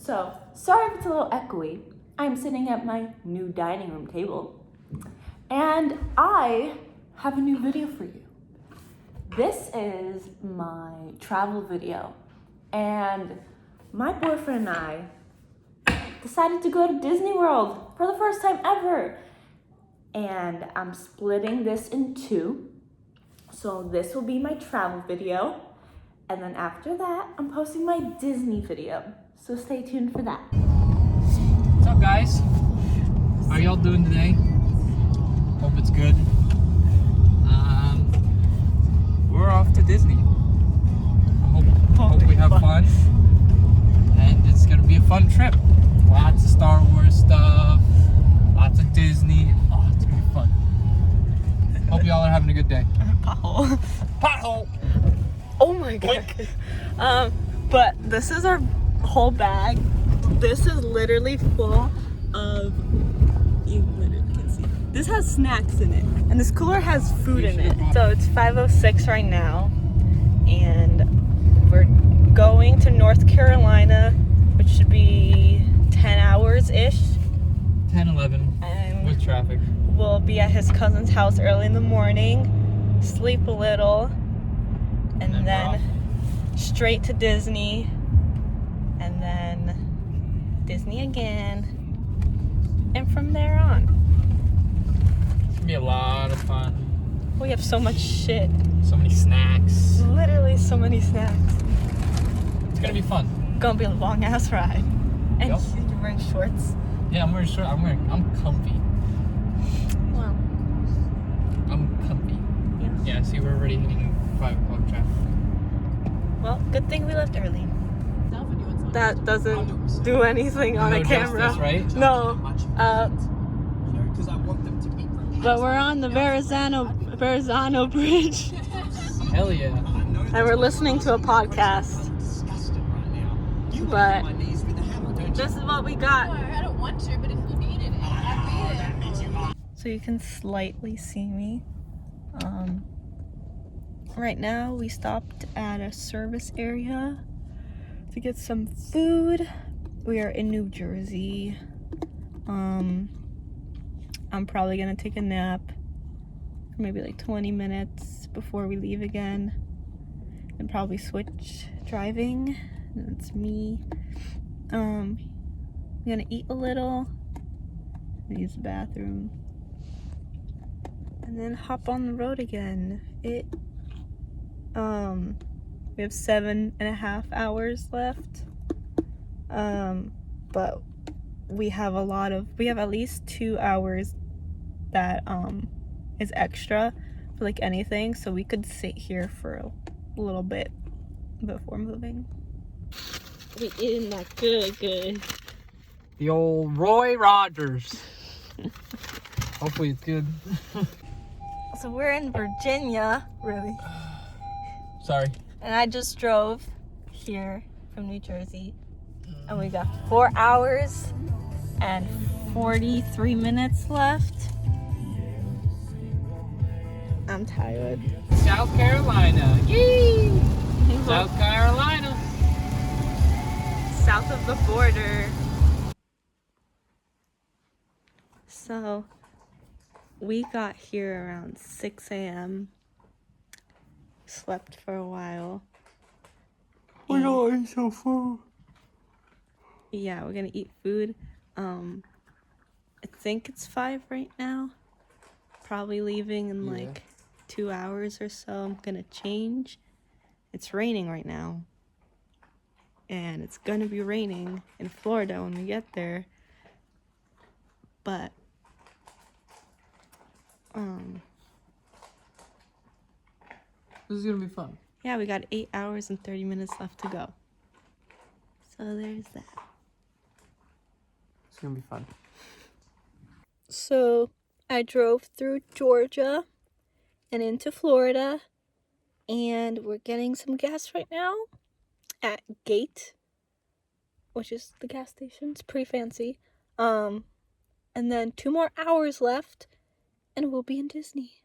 So, sorry if it's a little echoey. I'm sitting at my new dining room table, and I have a new video for you. This is my travel video, and my boyfriend and I decided to go to Disney World for the first time ever. And I'm splitting this in two. So this will be my travel video, and then after that, I'm posting my Disney video. So stay tuned for that. What's up, guys? How are y'all doing today? Hope it's good. We're off to Disney. Hope we have fun. And it's gonna be a fun trip. Lots of Star Wars stuff, lots of Disney. Oh, it's gonna be fun. Hope y'all are having a good day. Pothole. Pothole! Oh my god. But this is our whole bag. This is literally full of, you literally can see. This has snacks in it, and this cooler has food in it. So it's 5:06 right now, and we're going to North Carolina, which should be 10 hours-ish. 10, 11 And with traffic. we'll be at his cousin's house early in the morning, sleep a little, and then straight to Disney, and then Disney again, and from there on. It's gonna be a lot of fun. We have so much shit. So many snacks. Literally so many snacks. It's gonna be fun. Gonna be a long ass ride. And Yep. you're wearing shorts. Yeah, I'm wearing short. I'm comfy. Well, I'm comfy. yeah. Yeah, see, we're already hitting 5 o'clock traffic. Well, good thing we left early. That doesn't do anything on No a camera. justice, right? No. But we're on the Verrazano Bridge. Hell yeah. And we're listening to a podcast. But this is what we got. I don't want to, but if you needed it, I'd be there. So you can slightly see me. Right now we stopped at a service area to get some food. We are in New Jersey. I'm probably gonna take a nap for maybe like 20 minutes before we leave again, and probably switch driving. And it's me. I'm gonna eat a little, use the bathroom, and then hop on the road again. We have 7.5 hours left. But we have at least 2 hours that is extra for like anything, so we could sit here for a little bit before moving. We eating that good. The old Roy Rogers. Hopefully it's good. So we're in Virginia, really. Sorry. And I just drove here from New Jersey. And we got 4 hours and 43 minutes left. I'm tired. South Carolina. Yay! South Carolina. South of the border. So we got here around 6 a.m. Slept for a while. We're going so far. Yeah, we're gonna eat food. I think it's 5 right now. Probably leaving in like 2 hours or so. I'm gonna change. It's raining right now. And it's gonna be raining in Florida when we get there. But This is gonna be fun. yeah, we got 8 hours and 30 minutes left to go. So there's that. It's gonna be fun. So I drove through Georgia and into Florida, and we're getting some gas right now at Gate, which is the gas station. It's pretty fancy. And then 2 more hours left, and we'll be in Disney.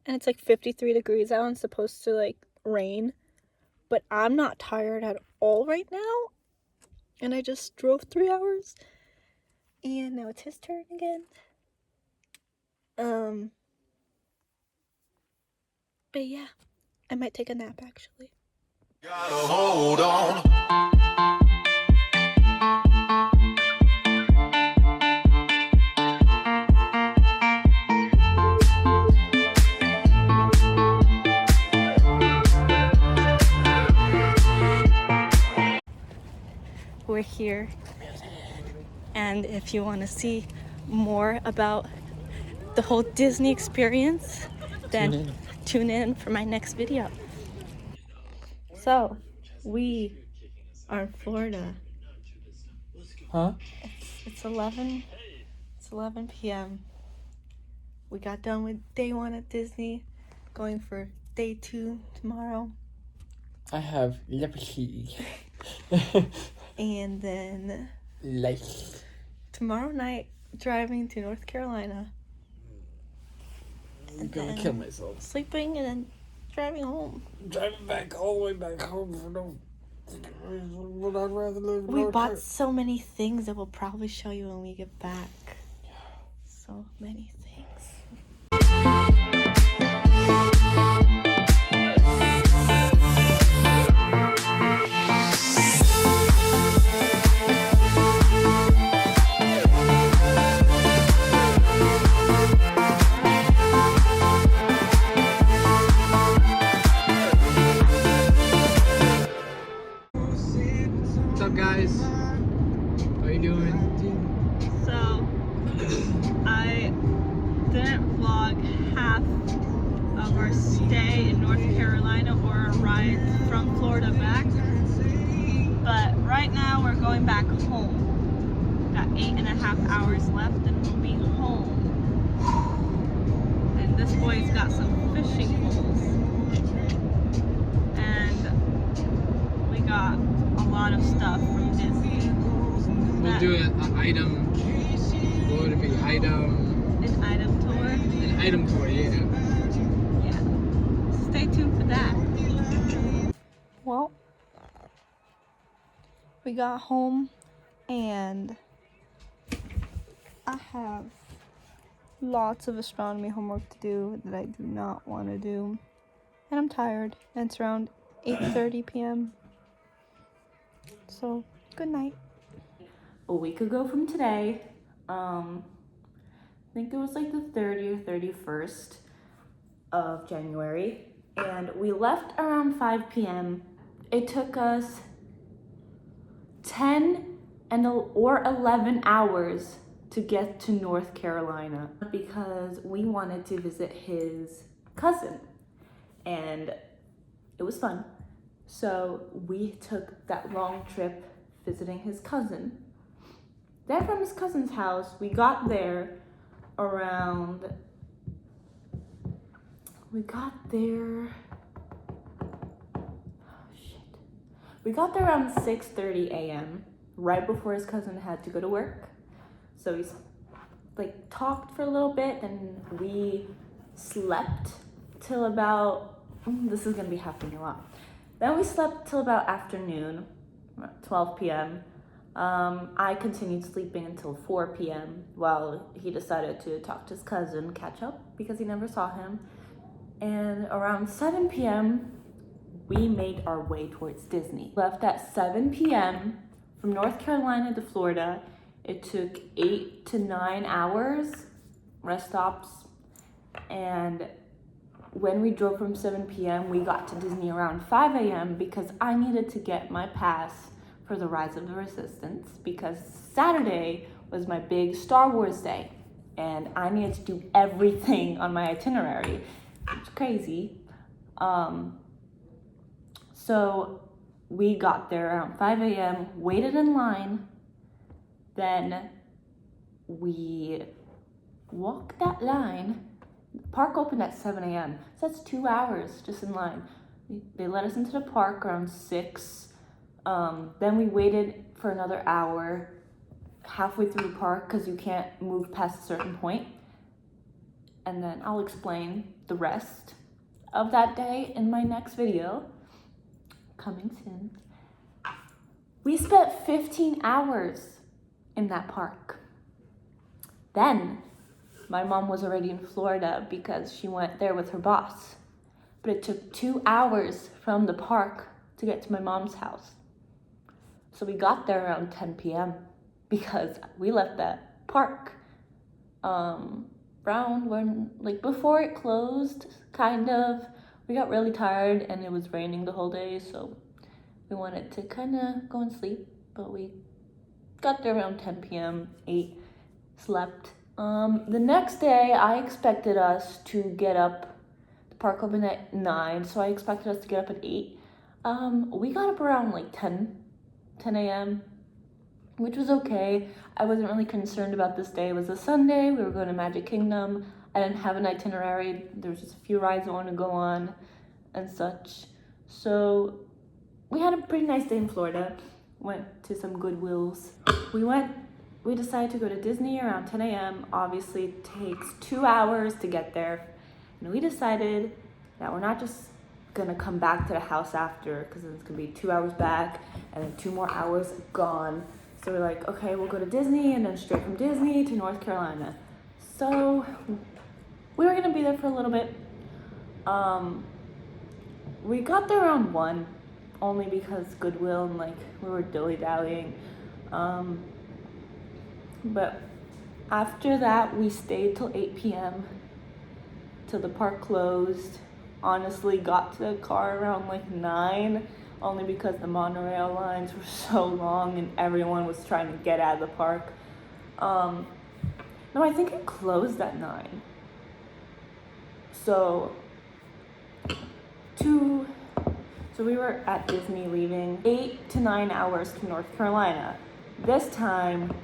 And it's like 53 degrees out and it's supposed to like rain, but I'm not tired at all right now. And I just drove 3 hours. And now it's his turn again. But yeah, I might take a nap actually. Gotta hold on. We're here. And if you want to see more about the whole Disney experience, then tune in for my next video. So, we are in Florida. Huh? It's 11 p.m. We got done with day 1 at Disney, going for day 2 tomorrow. I have leprosy. And then Lice. tomorrow night, driving to North Carolina. I'm gonna kill myself. Sleeping and then driving home. Driving back all the way back home for no. Would I rather live in We North bought Carolina? so many things that we'll probably show you when we get back. So many things. What's up, guys? How you doing? So, I didn't vlog half of our stay in North Carolina or our ride from Florida back. But right now we're going back home. Got 8.5 hours left and we'll be home. And this boy's got some fishing poles. And we got a lot of stuff from Disney. We'll do an item. What would it be? An item tour. An item tour, yeah. Yeah. Stay tuned for that. Well, we got home and I have lots of astronomy homework to do that I do not want to do. And I'm tired. And it's around 8:30 p.m. So, good night. A week ago from today, I think it was like the 30th or 31st of January, and we left around 5 p.m. It took us 10 or 11 hours to get to North Carolina because we wanted to visit his cousin, and it was fun. So we took that long trip visiting his cousin. Then from his cousin's house, we got there around, we got there around 6:30 a.m. right before his cousin had to go to work. So we like talked for a little bit, then we slept till about, this is gonna be happening a lot. Then we slept till about afternoon, 12 p.m. I continued sleeping until 4 p.m. while he decided to talk to his cousin, catch up, because he never saw him. And around 7 p.m., we made our way towards Disney. Left at 7 p.m. from North Carolina to Florida. It took 8 to 9 hours, rest stops. And when we drove from 7 p.m., we got to Disney around 5 a.m. because I needed to get my pass for the Rise of the Resistance because Saturday was my big Star Wars day and I needed to do everything on my itinerary. It's crazy. So we got there around 5 a.m., waited in line, then we walked that line. Park opened at 7 a.m., so that's 2 hours just in line. They let us into the park around 6. Then we waited for another hour halfway through the park because you can't move past a certain point. And then I'll explain the rest of that day in my next video, coming soon. We spent 15 hours in that park. Then my mom was already in Florida because she went there with her boss. But it took 2 hours from the park to get to my mom's house. So we got there around 10 p.m. because we left that park around when, like, before it closed, kind of. We got really tired and it was raining the whole day, so we wanted to kind of go and sleep, but we got there around 10 p.m., ate, slept. The next day, I expected us to get up. The park opened at 9, so I expected us to get up at 8. We got up around like 10 a.m., which was okay. I wasn't really concerned about this day. It was a Sunday. We were going to Magic Kingdom. I didn't have an itinerary. There was just a few rides I wanted to go on and such. So we had a pretty nice day in Florida. Went to some Goodwills. We decided to go to Disney around 10 a.m. Obviously, it takes 2 hours to get there. And we decided that we're not just gonna come back to the house after, because it's gonna be 2 hours back and then 2 more hours gone. So we're like, okay, we'll go to Disney and then straight from Disney to North Carolina. So we were gonna be there for a little bit. We got there around 1, only because Goodwill and like we were dilly-dallying. But after that, we stayed till 8 p.m. till the park closed. Honestly, got to the car around like 9, only because the monorail lines were so long and everyone was trying to get out of the park. No, I think it closed at 9. So we were at Disney leaving 8 to 9 hours to North Carolina. This time,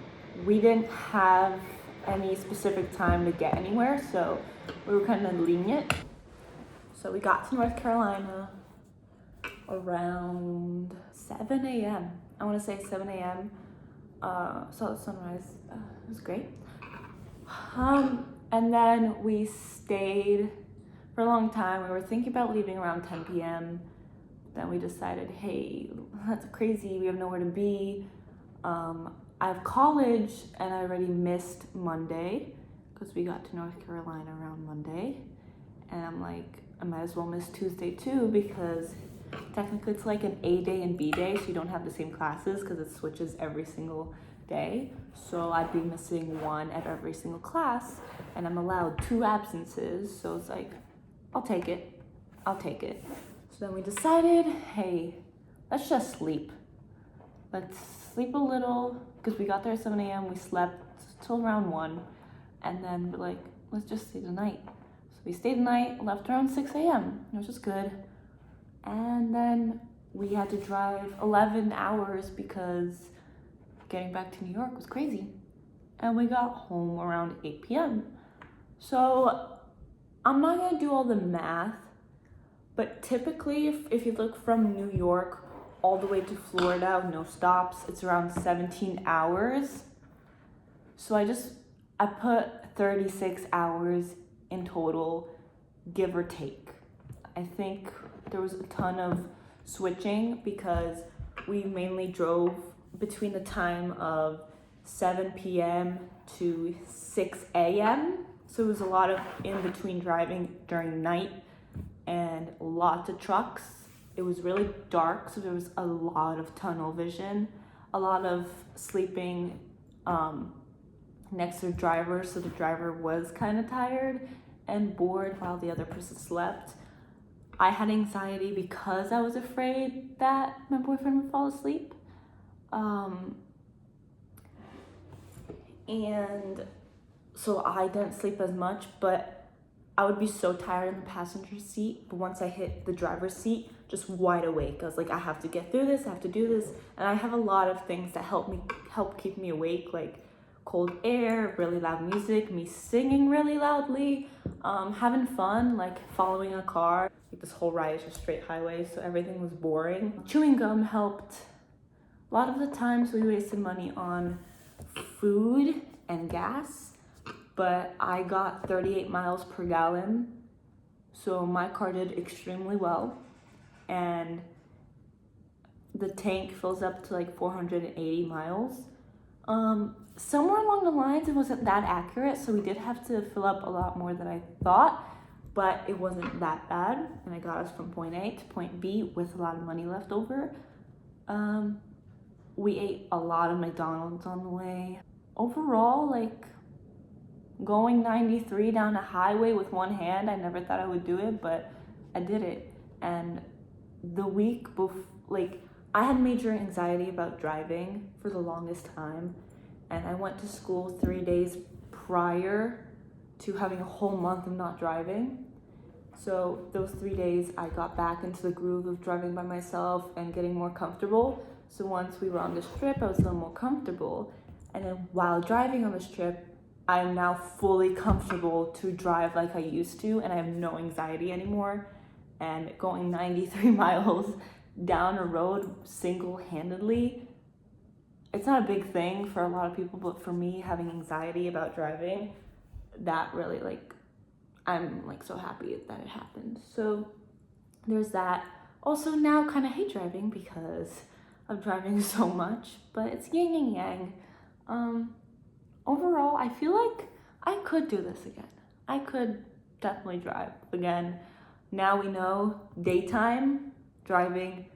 we didn't have any specific time to get anywhere, so we were kind of lenient. So we got to North Carolina around 7 a.m. I want to say 7 a.m. Saw the sunrise. It was great. And then we stayed for a long time. We were thinking about leaving around 10 p.m. Then we decided, hey, that's crazy. We have nowhere to be. I have college and I already missed Monday because we got to North Carolina around Monday. And I'm like, I might as well miss Tuesday too, because technically it's like an A day and B day, so you don't have the same classes because it switches every single day. So I'd be missing 1 at every single class, and I'm allowed 2 absences. So it's like, I'll take it. So then we decided, hey, let's just sleep. Let's sleep a little, because we got there at 7 a.m. We slept till around 1, and then we're like, let's just stay the night. So we stayed the night, left around 6 a.m. It was just good. And then we had to drive 11 hours because getting back to New York was crazy. And we got home around 8 p.m. So I'm not gonna do all the math, but typically if you look from New York all the way to Florida, no stops, it's around 17 hours. So I put 36 hours in total, give or take. I think there was a ton of switching because we mainly drove between the time of 7 p.m. to 6 a.m. So it was a lot of in-between driving during night and lots of trucks. It was really dark, so there was a lot of tunnel vision, a lot of sleeping next to the driver, so the driver was kind of tired and bored while the other person slept. I had anxiety because I was afraid that my boyfriend would fall asleep. And so I didn't sleep as much, but I would be so tired in the passenger seat. But once I hit the driver's seat, just wide awake. I was like, I have to get through this, I have to do this. And I have a lot of things that help keep me awake, like cold air, really loud music, me singing really loudly, having fun, like following a car. Like this whole ride is just straight highway, so everything was boring. Chewing gum helped. A lot of the times we wasted money on food and gas, but I got 38 miles per gallon, so my car did extremely well. And the tank fills up to like 480 miles. Somewhere along the lines, it wasn't that accurate, so we did have to fill up a lot more than I thought, but it wasn't that bad, and it got us from point A to point B with a lot of money left over. We ate a lot of McDonald's on the way. Overall, like, going 93 down a highway with one hand, I never thought I would do it, but I did it. And the week before, like, I had major anxiety about driving for the longest time, and I went to school 3 days prior to having a whole month of not driving. So those 3 days, I got back into the groove of driving by myself and getting more comfortable. So once we were on this trip, I was a little more comfortable. And then while driving on this trip, I'm now fully comfortable to drive like I used to, and I have no anxiety anymore. And going 93 miles down a road single-handedly, it's not a big thing for a lot of people, but for me, having anxiety about driving, that really, like, I'm like so happy that it happened. So there's that. Also now kind of hate driving because of driving so much, but it's yin and yang. Overall, I feel like I could do this again. I could definitely drive again. Now we know daytime driving,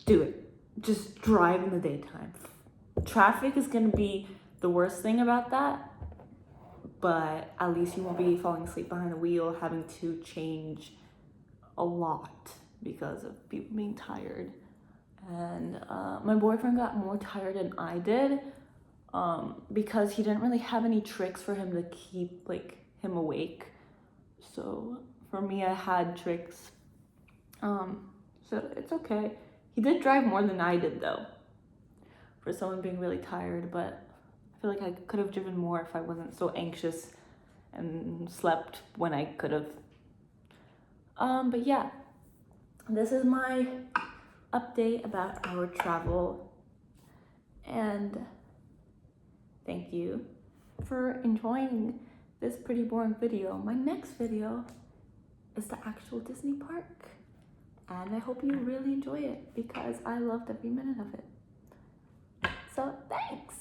do it. Just drive in the daytime. Traffic is gonna be the worst thing about that, but at least you won't be falling asleep behind the wheel, having to change a lot because of people being tired. And my boyfriend got more tired than I did because he didn't really have any tricks for him to keep like him awake. So for me, I had tricks. So it's okay. He did drive more than I did though, for someone being really tired, but I feel like I could have driven more if I wasn't so anxious and slept when I could have. But yeah, this is my update about our travel, and thank you for enjoying this pretty boring video. My next video is the actual Disney park, and I hope you really enjoy it because I loved every minute of it. So thanks.